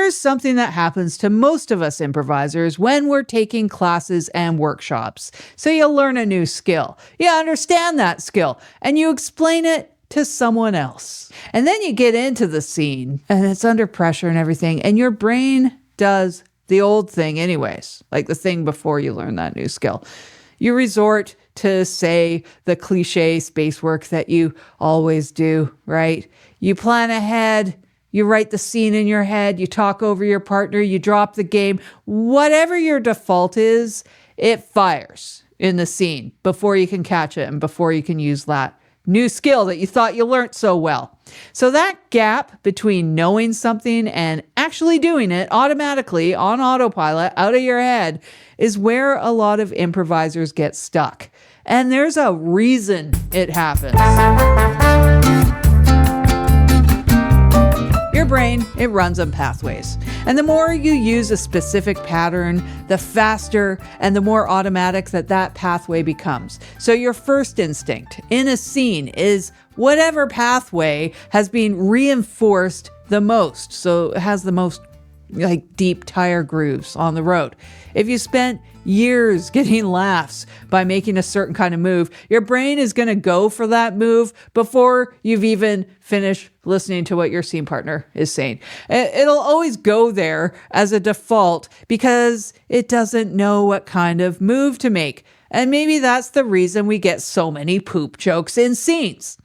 here's something that happens to most of us improvisers when we're taking classes and workshops. So you learn a new skill, you understand that skill, and you explain it to someone else. And then you get into the scene and it's under pressure and everything, and your brain does the old thing anyways, like the thing before you learn that new skill. You resort to, say, the cliche space work that you always do, right? You plan ahead, you write the scene in your head, you talk over your partner, you drop the game. Whatever your default is, it fires in the scene before you can catch it and before you can use that new skill that you thought you learned so well. So that gap between knowing something and actually doing it automatically on autopilot out of your head is where a lot of improvisers get stuck. And there's a reason it happens. Your brain, it runs on pathways. And the more you use a specific pattern, the faster and the more automatic that pathway becomes. So your first instinct in a scene is whatever pathway has been reinforced the most. So it has the most deep tire grooves on the road. If you spent years getting laughs by making a certain kind of move, your brain is going to go for that move before you've even finished listening to what your scene partner is saying. It'll always go there as a default because it doesn't know what kind of move to make. And maybe that's the reason we get so many poop jokes in scenes.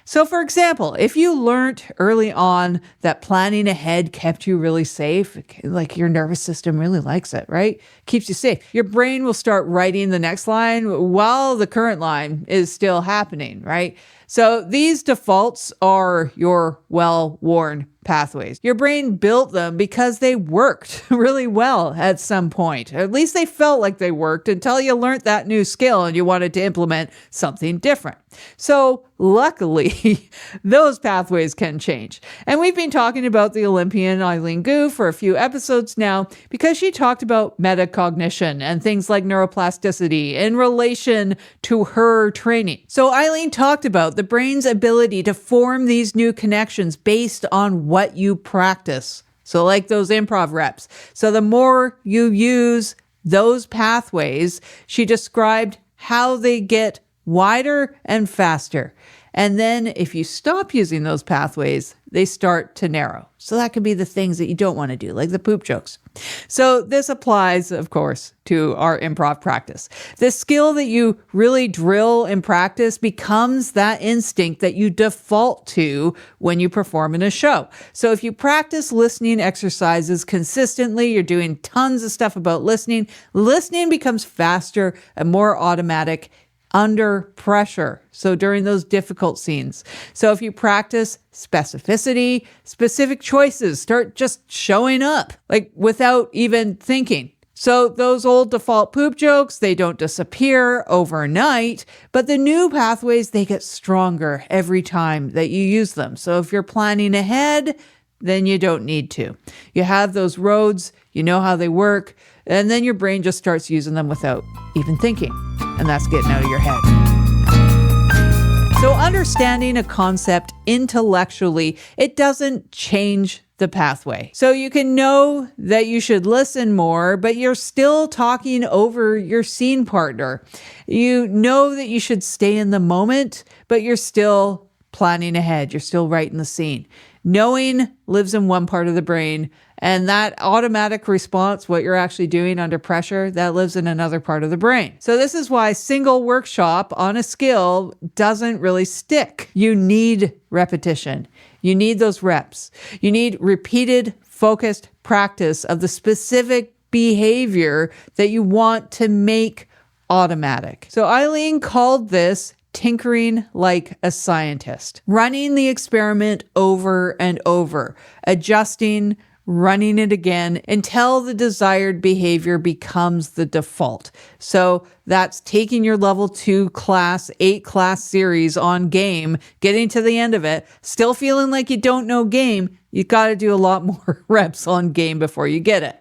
So for example, if you learned early on that planning ahead kept you really safe, like your nervous system really likes it, right? Keeps you safe. Your brain will start writing the next line while the current line is still happening, right? So these defaults are your well-worn pathways. Your brain built them because they worked really well at some point. At least they felt like they worked until you learned that new skill and you wanted to implement something different. So luckily, those pathways can change. And we've been talking about the Olympian Eileen Gu for a few episodes now because she talked about metacognition and things like neuroplasticity in relation to her training. So Eileen talked about the brain's ability to form these new connections based on what you practice. So like those improv reps. So the more you use those pathways, she described how they get wider and faster. And then if you stop using those pathways, they start to narrow. So that could be the things that you don't want to do, like the poop jokes. So this applies, of course, to our improv practice. The skill that you really drill and practice becomes that instinct that you default to when you perform in a show. So if you practice listening exercises consistently, you're doing tons of stuff about listening becomes faster and more automatic under pressure. So during those difficult scenes. So if you practice specificity, specific choices start just showing up, like without even thinking. So those old default poop jokes, they don't disappear overnight, but the new pathways, they get stronger every time that you use them. So if you're planning ahead, then you don't need to. You have those roads, you know how they work, and then your brain just starts using them without even thinking. And that's getting out of your head. So understanding a concept intellectually, it doesn't change the pathway. So you can know that you should listen more, but you're still talking over your scene partner. You know that you should stay in the moment, but you're still planning ahead. You're still writing the scene. Knowing lives in one part of the brain, and that automatic response, what you're actually doing under pressure, that lives in another part of the brain. So this is why single workshop on a skill doesn't really stick. You need repetition. You need those reps. You need repeated, focused practice of the specific behavior that you want to make automatic. So Eileen called this tinkering like a scientist, running the experiment over and over, adjusting, running it again until the desired behavior becomes the default. So that's taking your level 2 class, 8 class series on game, getting to the end of it, still feeling like you don't know game. You've got to do a lot more reps on game before you get it.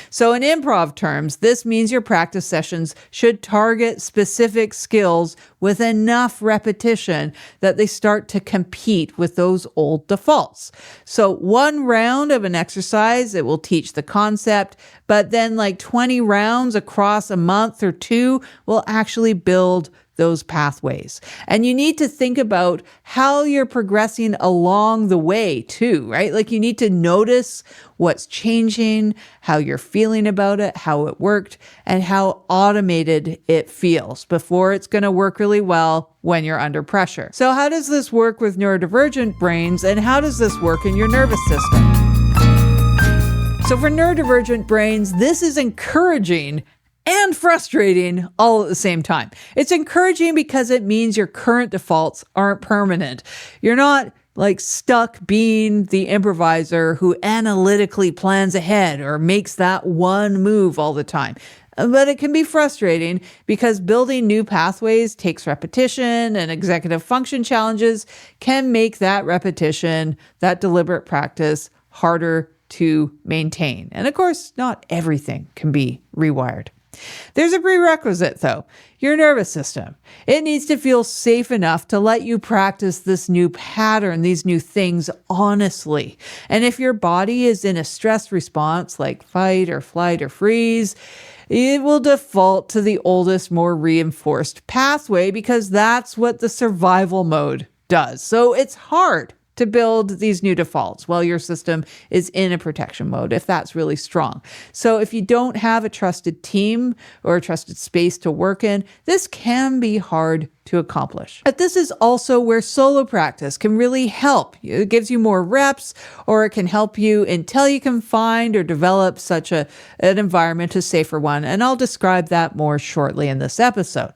So in improv terms, this means your practice sessions should target specific skills with enough repetition that they start to compete with those old defaults. So one round of an exercise, it will teach the concept, but then like 20 rounds across a month or two will actually build those pathways. And you need to think about how you're progressing along the way too, right? Like you need to notice what's changing, how you're feeling about it, how it worked, and how automated it feels before it's going to work really well when you're under pressure. So how does this work with neurodivergent brains, and how does this work in your nervous system? So for neurodivergent brains, this is encouraging and frustrating all at the same time. It's encouraging because it means your current defaults aren't permanent. You're not like stuck being the improviser who analytically plans ahead or makes that one move all the time. But it can be frustrating because building new pathways takes repetition, and executive function challenges can make that repetition, that deliberate practice, harder to maintain. And of course, not everything can be rewired. There's a prerequisite though, your nervous system. It needs to feel safe enough to let you practice this new pattern, these new things honestly. And if your body is in a stress response like fight or flight or freeze, it will default to the oldest, more reinforced pathway because that's what the survival mode does. So it's hard to build these new defaults while your system is in a protection mode, if that's really strong. So if you don't have a trusted team or a trusted space to work in, this can be hard to accomplish. But this is also where solo practice can really help. It gives you more reps, or it can help you until you can find or develop such an environment, a safer one. And I'll describe that more shortly in this episode.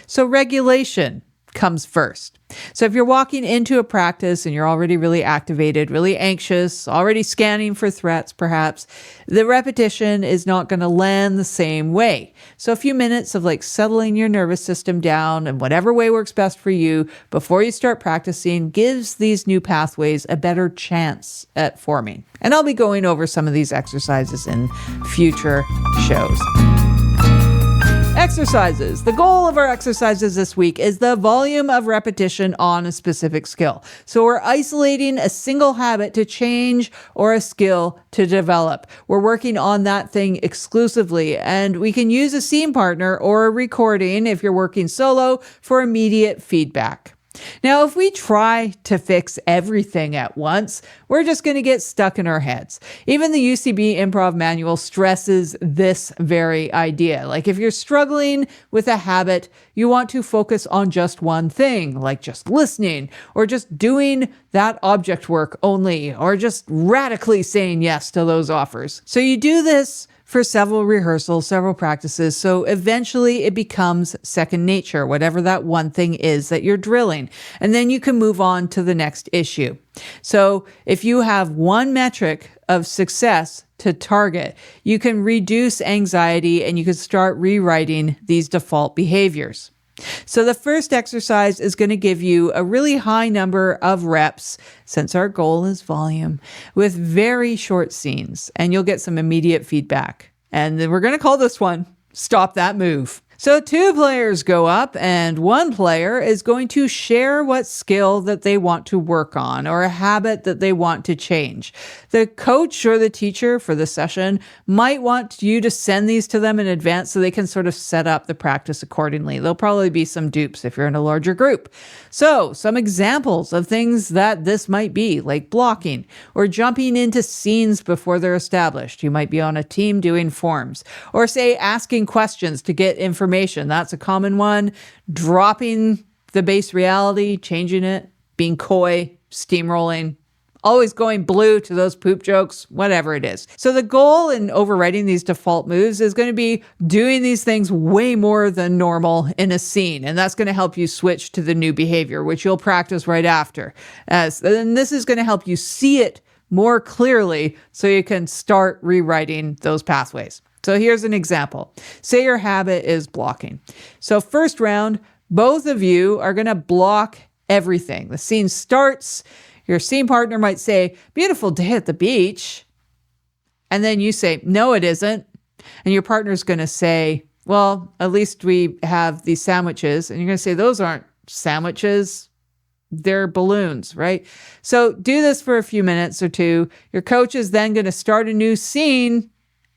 So regulation comes first. So if you're walking into a practice and you're already really activated, really anxious, already scanning for threats perhaps, the repetition is not going to land the same way. So a few minutes of like settling your nervous system down in whatever way works best for you before you start practicing gives these new pathways a better chance at forming. And I'll be going over some of these exercises in future shows. Exercises. The goal of our exercises this week is the volume of repetition on a specific skill. So we're isolating a single habit to change or a skill to develop. We're working on that thing exclusively, and we can use a scene partner or a recording if you're working solo for immediate feedback. Now, if we try to fix everything at once, we're just going to get stuck in our heads. Even the UCB Improv Manual stresses this very idea. Like if you're struggling with a habit, you want to focus on just one thing, like just listening or just doing that object work only, or just radically saying yes to those offers. So you do this for several rehearsals, several practices. So eventually it becomes second nature, whatever that one thing is that you're drilling. And then you can move on to the next issue. So if you have one metric of success to target, you can reduce anxiety and you can start rewriting these default behaviors. So the first exercise is going to give you a really high number of reps, since our goal is volume, with very short scenes, and you'll get some immediate feedback. And then we're going to call this one Stop That Move. So 2 players go up and 1 player is going to share what skill that they want to work on or a habit that they want to change. The coach or the teacher for the session might want you to send these to them in advance so they can sort of set up the practice accordingly. There'll probably be some dupes if you're in a larger group. So some examples of things that this might be, like blocking or jumping into scenes before they're established. You might be on a team doing forms, or say asking questions to get information. That's a common one. Dropping the base reality, changing it, being coy, steamrolling, always going blue to those poop jokes, whatever it is. So the goal in overriding these default moves is going to be doing these things way more than normal in a scene. And that's going to help you switch to the new behavior, which you'll practice right after. And this is going to help you see it more clearly so you can start rewriting those pathways. So here's an example. Say your habit is blocking. So first round, both of you are going to block everything. The scene starts. Your scene partner might say, "Beautiful day at the beach." And then you say, no, it isn't. And your partner's going to say, well, at least we have these sandwiches. And you're going to say, those aren't sandwiches. They're balloons, right? So do this for a few minutes or two. Your coach is then going to start a new scene,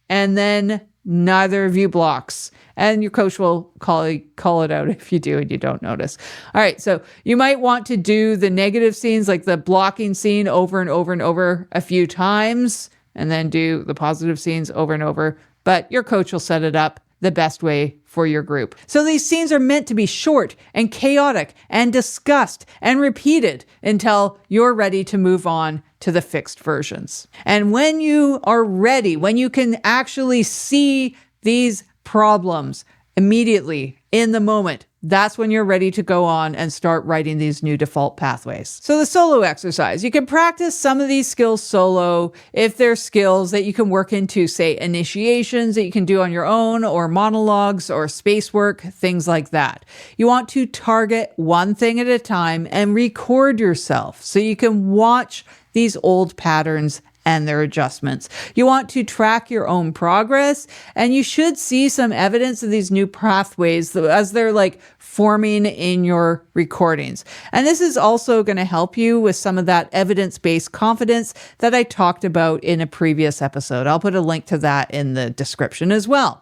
and then neither of you blocks. And your coach will call it out if you do and you don't notice. All right, so you might want to do the negative scenes, like the blocking scene, over and over and over a few times, and then do the positive scenes over and over. But your coach will set it up the best way for your group. So these scenes are meant to be short and chaotic and discussed and repeated until you're ready to move on to the fixed versions. And when you are ready, when you can actually see these problems immediately in the moment, that's when you're ready to go on and start writing these new default pathways. So the solo exercise, you can practice some of these skills solo if they're skills that you can work into, say, initiations that you can do on your own, or monologues or space work, things like that. You want to target one thing at a time and record yourself so you can watch these old patterns and their adjustments. You want to track your own progress, and you should see some evidence of these new pathways as they're like forming in your recordings. And this is also going to help you with some of that evidence-based confidence that I talked about in a previous episode. I'll put a link to that in the description as well.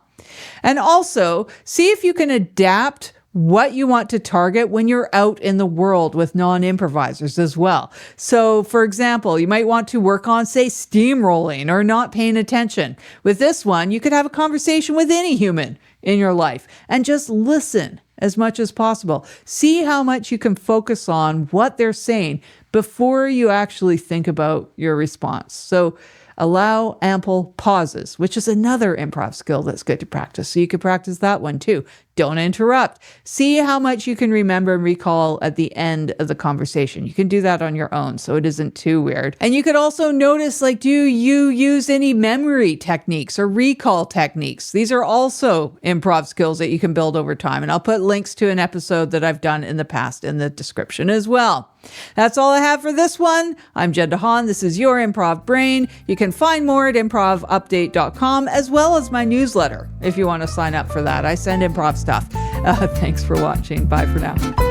And also, see if you can adapt what you want to target when you're out in the world with non-improvisers as well. So, for example, you might want to work on, say, steamrolling or not paying attention. With this one, you could have a conversation with any human in your life and just listen as much as possible. See how much you can focus on what they're saying before you actually think about your response. So, allow ample pauses, which is another improv skill that's good to practice. So you could practice that one too. Don't interrupt. See how much you can remember and recall at the end of the conversation. You can do that on your own, so it isn't too weird. And you could also notice, like, do you use any memory techniques or recall techniques? These are also improv skills that you can build over time. And I'll put links to an episode that I've done in the past in the description as well. That's all I have for this one. I'm deHaan. This is your Improv Brain. You can find more at improvupdate.com, as well as my newsletter if you want to sign up for that. I send improv stuff. Thanks for watching. Bye for now.